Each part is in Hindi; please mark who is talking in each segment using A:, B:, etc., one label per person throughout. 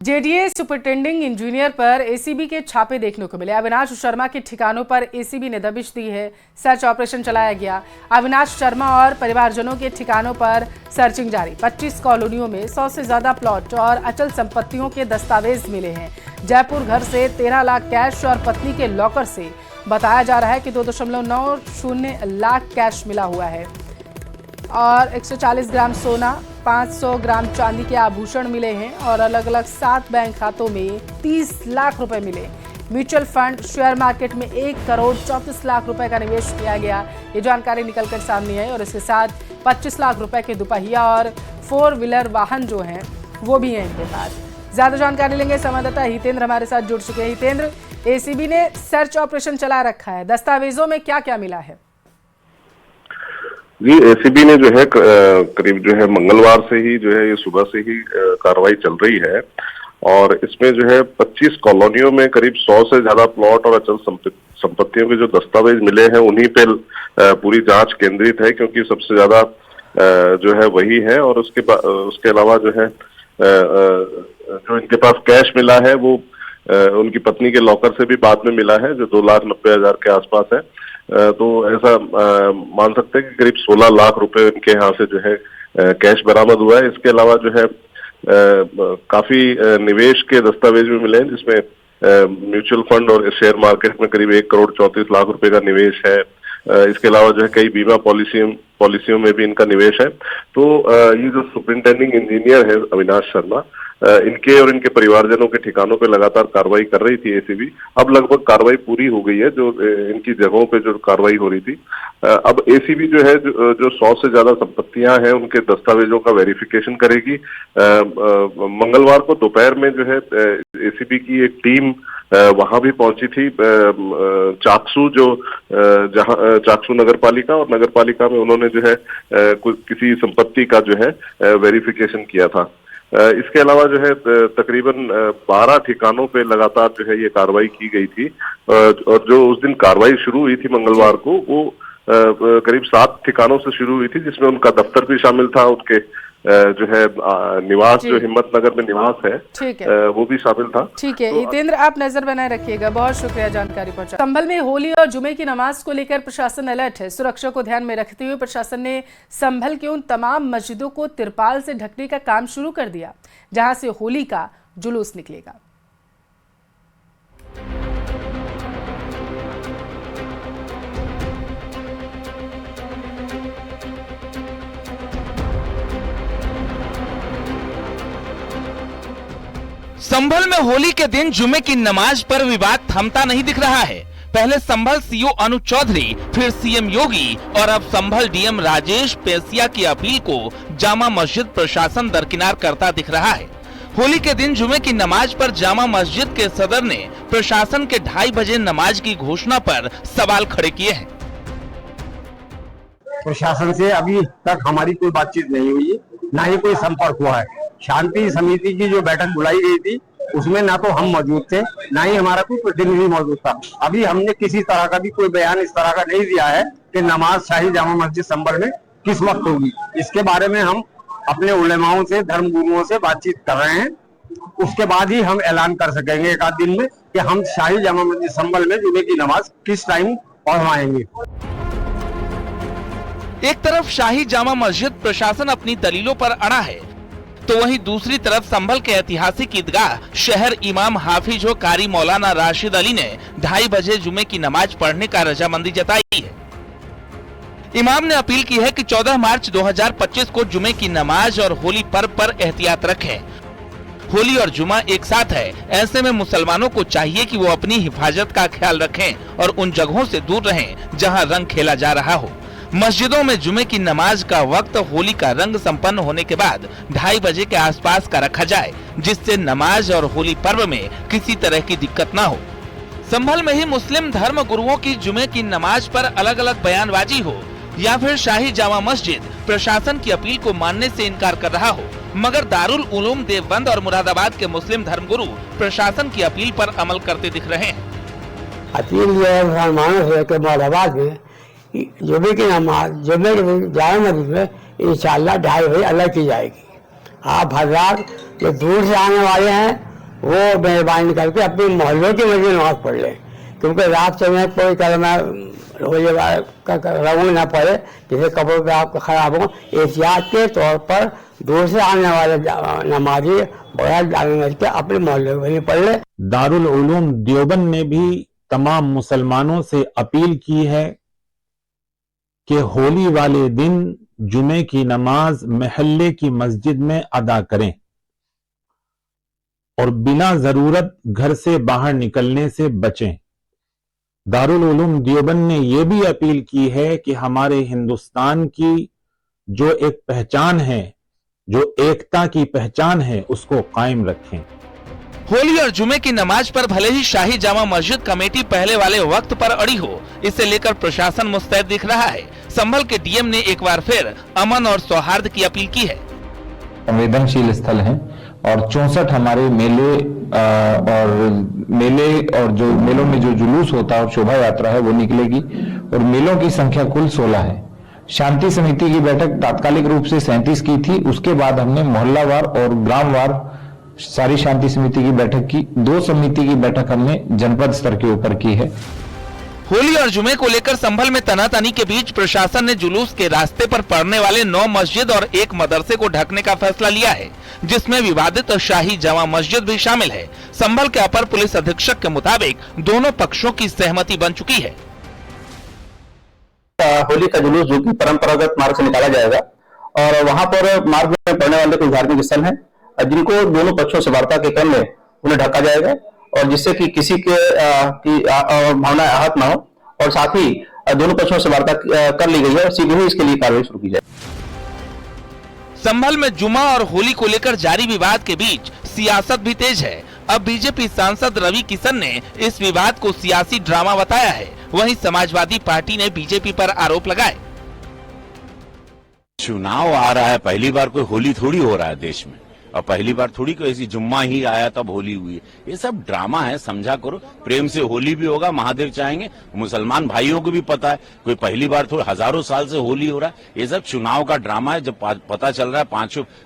A: जेडीए सुपरिटेंडिंग इंजीनियर पर एसीबी के छापे देखने को मिले। अविनाश शर्मा के ठिकानों पर एसीबी ने दबिश दी है। सर्च ऑपरेशन चलाया गया। अविनाश शर्मा और परिवारजनों के ठिकानों पर सर्चिंग जारी। 25 कॉलोनियों में 100 से ज्यादा प्लॉट और अचल संपत्तियों के दस्तावेज मिले हैं। जयपुर घर से 13 लाख कैश और पत्नी के लॉकर से बताया जा रहा है कि 2.90 लाख कैश मिला हुआ है और 140 ग्राम सोना, 500 ग्राम चांदी के आभूषण मिले हैं और अलग अलग 7 बैंक खातों में 30 लाख रुपए मिले। म्यूचुअल फंड शेयर मार्केट में 1 करोड़ 34 लाख रुपए का निवेश किया गया। ये जानकारी निकलकर सामने आई और इसके साथ 25 लाख रुपए के दुपहिया और 4 व्हीलर वाहन जो हैं वो भी हैं इनके पास। ज्यादा जानकारी लेंगे, संवाददाता हितेंद्र हमारे साथ जुड़ चुके हैं। हितेंद्र, एसीबी ने सर्च ऑपरेशन चला रखा है, दस्तावेजों में क्या क्या मिला है?
B: जी, एसीबी ने जो है करीब जो है मंगलवार से ही जो है ये सुबह से ही कार्रवाई चल रही है और इसमें जो है 25 कॉलोनियों में करीब 100 से ज्यादा प्लॉट और अचल संपत्तियों के जो दस्तावेज मिले हैं उन्हीं पे पूरी जांच केंद्रित है, क्योंकि सबसे ज्यादा जो है वही है। और उसके अलावा जो है जो इनके पास कैश मिला है वो उनकी पत्नी के लॉकर से भी बाद में मिला है, जो 2,90,000 के आसपास है। तो ऐसा मान सकते हैं कि करीब 16 लाख रुपए इनके यहाँ से जो है कैश बरामद हुआ है। इसके अलावा जो है काफी निवेश के दस्तावेज भी मिले हैं, जिसमें म्यूचुअल फंड और शेयर मार्केट में करीब 1 करोड़ 34 लाख रुपए का निवेश है। इसके अलावा जो है कई बीमा पॉलिसियों में भी इनका निवेश है। तो ये जो सुपरिटेंडिंग इंजीनियर है अविनाश शर्मा, इनके और इनके परिवारजनों के ठिकानों पे लगातार कार्रवाई कर रही थी एसीबी। अब लगभग कार्रवाई पूरी हो गई है, जो इनकी जगहों पे जो कार्रवाई हो रही थी। अब एसीबी जो है जो 100 से ज्यादा संपत्तियां हैं उनके दस्तावेजों का वेरिफिकेशन करेगी। मंगलवार को दोपहर में जो है एसीबी की एक टीम वहां भी पहुंची थी, चाकसू चाकसू नगर पालिका, और नगर पालिका में उन्होंने जो है किसी संपत्ति का जो है वेरिफिकेशन किया था। इसके अलावा जो है तकरीबन 12 ठिकानों पे लगातार जो है ये कार्रवाई की गई थी और जो उस दिन कार्रवाई शुरू हुई थी मंगलवार को, वो करीब 7 ठिकानों से शुरू हुई थी, जिसमें उनका दफ्तर भी शामिल था, उनके जो है निवास जो हिम्मतनगर में निवास है वो भी शामिल था।
A: ठीक है हितेंद्र, आप नजर बनाए रखिएगा, बहुत शुक्रिया जानकारी पहुंचा। संभल में होली और जुमे की नमाज को लेकर प्रशासन अलर्ट है। सुरक्षा को ध्यान में रखते हुए प्रशासन ने संभल के उन तमाम मस्जिदों को तिरपाल से ढकने का काम शुरू कर दिया जहां से होली का जुलूस निकलेगा।
C: संभल में होली के दिन जुमे की नमाज पर विवाद थमता नहीं दिख रहा है। पहले संभल सीओ अनुज चौधरी, फिर सीएम योगी और अब संभल डीएम राजेश पेसिया की अपील को जामा मस्जिद प्रशासन दरकिनार करता दिख रहा है। होली के दिन जुमे की नमाज पर जामा मस्जिद के सदर ने प्रशासन के 2:30 बजे नमाज की घोषणा पर सवाल खड़े किए हैं।
D: प्रशासन से अभी तक हमारी कोई बातचीत नहीं हुई, ना ही कोई संपर्क हुआ है। शांति समिति की जो बैठक बुलाई गई थी उसमें ना तो हम मौजूद थे, ना ही हमारा कोई प्रतिनिधि मौजूद था। अभी हमने किसी तरह का भी कोई बयान इस तरह का नहीं दिया है कि नमाज शाही जामा मस्जिद संभल में किस वक्त होगी। इसके बारे में हम अपने उलेमाओं से, धर्म गुरुओं से बातचीत कर रहे हैं। उसके बाद ही हम ऐलान कर सकेंगे एक आध दिन में कि हम शाही जामा मस्जिद संभल में जुमे की नमाज किस टाइम पढ़वाएंगे।
C: एक तरफ शाही जामा मस्जिद प्रशासन अपनी दलीलों पर अड़ा है, तो वहीं दूसरी तरफ संभल के ऐतिहासिक ईदगाह शहर इमाम हाफिज व कारी मौलाना राशिद अली ने 2:30 बजे जुमे की नमाज पढ़ने का रजामंदी जताई है। इमाम ने अपील की है कि 14 मार्च 2025 को जुमे की नमाज और होली पर्व पर एहतियात रखें। होली और जुमा एक साथ है, ऐसे में मुसलमानों को चाहिए कि वो अपनी हिफाजत का ख्याल रखें और उन जगहों से दूर रहें जहां रंग खेला जा रहा हो। मस्जिदों में जुमे की नमाज का वक्त होली का रंग संपन्न होने के बाद 2:30 बजे के आसपास का रखा जाए, जिससे नमाज और होली पर्व में किसी तरह की दिक्कत ना हो। संभल में ही मुस्लिम धर्म गुरुओं की जुमे की नमाज पर अलग अलग बयानबाजी हो या फिर शाही जामा मस्जिद प्रशासन की अपील को मानने से इनकार कर रहा हो, मगर दारुल उलूम देवबंद और मुरादाबाद के मुस्लिम धर्म गुरु प्रशासन की अपील पर अमल करते दिख रहे हैं।
E: अपील ये है मुसलमानों से कि मुरादाबाद में जुमे की नमाज जुमे के जामा मस्जिद में इंशाअल्लाह 2:30 बजे अदा की जाएगी। आप हजरात जो दूर से आने वाले हैं वो मेहरबानी करके अपने मोहल्लों की मस्जिद नमाज पढ़ लें, क्योंकि रात समय कोई कलमा होली का रंग न पड़े जिससे कपड़ों पे आपका खराब हो। एहतियात के तौर पर दूर से आने वाले नमाजी बगैर जामे मस्जिद के अपने मोहल्ले में पढ़ ले।
F: दारुल उलूम देवबंद ने भी तमाम मुसलमानों से अपील की है कि होली वाले दिन जुमे की नमाज महल्ले की मस्जिद में अदा करें और बिना जरूरत घर से बाहर निकलने से बचें। दारुल उलूम देवबंद ने यह भी अपील की है कि हमारे हिंदुस्तान की जो एक पहचान है, जो एकता की पहचान है, उसको कायम रखें।
C: होली और जुमे की नमाज पर भले ही शाही जामा मस्जिद कमेटी पहले वाले वक्त पर अड़ी हो, इसे लेकर प्रशासन मुस्तैद दिख रहा है। संभल के डीएम ने एक बार फिर अमन और सौहार्द की अपील की है।
G: संवेदनशील स्थल हैं और 64 हमारे मेले और जो मेलों में जो जुलूस होता है और शोभा यात्रा है वो निकलेगी और मेलों की संख्या कुल 16 है। शांति समिति की बैठक तात्कालिक रूप से 37 की थी, उसके बाद हमने मोहल्लावार और ग्रामवार सारी शांति समिति की बैठक की। 2 समिति की बैठक हमने जनपद स्तर के ऊपर की है।
C: होली और जुमे को लेकर संभल में तनातनी के बीच प्रशासन ने जुलूस के रास्ते पर पड़ने वाले 9 मस्जिद और 1 मदरसे को ढकने का फैसला लिया है, जिसमें विवादित शाही जामा मस्जिद भी शामिल है। संभल के अपर पुलिस अधीक्षक के मुताबिक दोनों पक्षों की सहमति बन चुकी है।
H: होली का जुलूस जो कि परंपरागत मार्ग से निकाला जाएगा और वहां पर मार्ग में पड़ने वाले कुछ धार्मिक स्थल हैं जिनको दोनों पक्षों से वार्ता के क्रम में उन्हें ढका जाएगा और जिससे कि किसी की भावना आहत न हो और साथ ही दोनों पक्षों से वार्ता कर ली गई है और शीघ्र ही इसके लिए कार्रवाई शुरू की जाए।
C: संभल में जुमा और होली को लेकर जारी विवाद के बीच सियासत भी तेज है। अब बीजेपी सांसद रवि किशन ने इस विवाद को सियासी ड्रामा बताया है। वहीं समाजवादी पार्टी ने बीजेपी पर आरोप लगाए।
I: चुनाव आ रहा है, पहली बार कोई होली थोड़ी हो रहा है देश में, और पहली बार थोड़ी कोई ऐसी जुम्मा ही आया तब होली हुई। ये सब ड्रामा है, समझा करो। प्रेम से होली भी होगा, महादेव चाहेंगे। मुसलमान भाइयों को भी पता है कोई पहली बार थोड़ी हजारों साल से होली हो रहा है। ये सब चुनाव का ड्रामा है। जब पता चल रहा है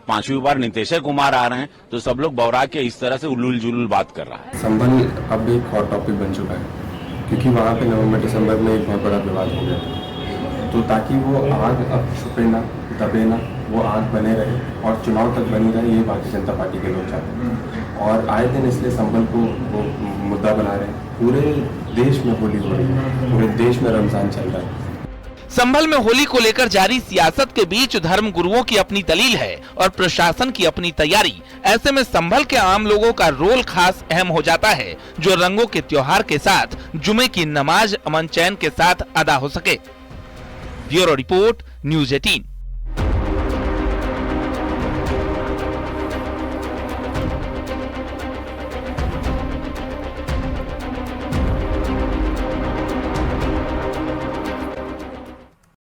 I: पांचवी बार नीतीश कुमार आ रहे हैं तो सब लोग बौरा के इस तरह से उलूल जुलूल बात कर रहा है।
J: संभल अब एक हॉट टॉपिक बन चुका है क्योंकि वहाँ पे नवंबर दिसंबर में एक बहुत बड़ा विवाद हो गया। तो ताकि वो आग अब छुपे ना, दबे ना, वो आग बने रहे और चुनाव तक बनी रहे, ये भारतीय जनता पार्टी के लोग चाहते हैं। और आए दिन इसलिए संभल को वो मुद्दा बना रहे हैं। पूरे देश में होली हो रही है, पूरे देश में रमजान चल रहा है।
C: संभल में होली को लेकर जारी सियासत के बीच धर्म गुरुओं की अपनी दलील है और प्रशासन की अपनी तैयारी। ऐसे में संभल के आम लोगों का रोल खास अहम हो जाता है, जो रंगों के त्योहार के साथ जुमे की नमाज अमन चैन के साथ अदा हो सके। Bureau report, news 18।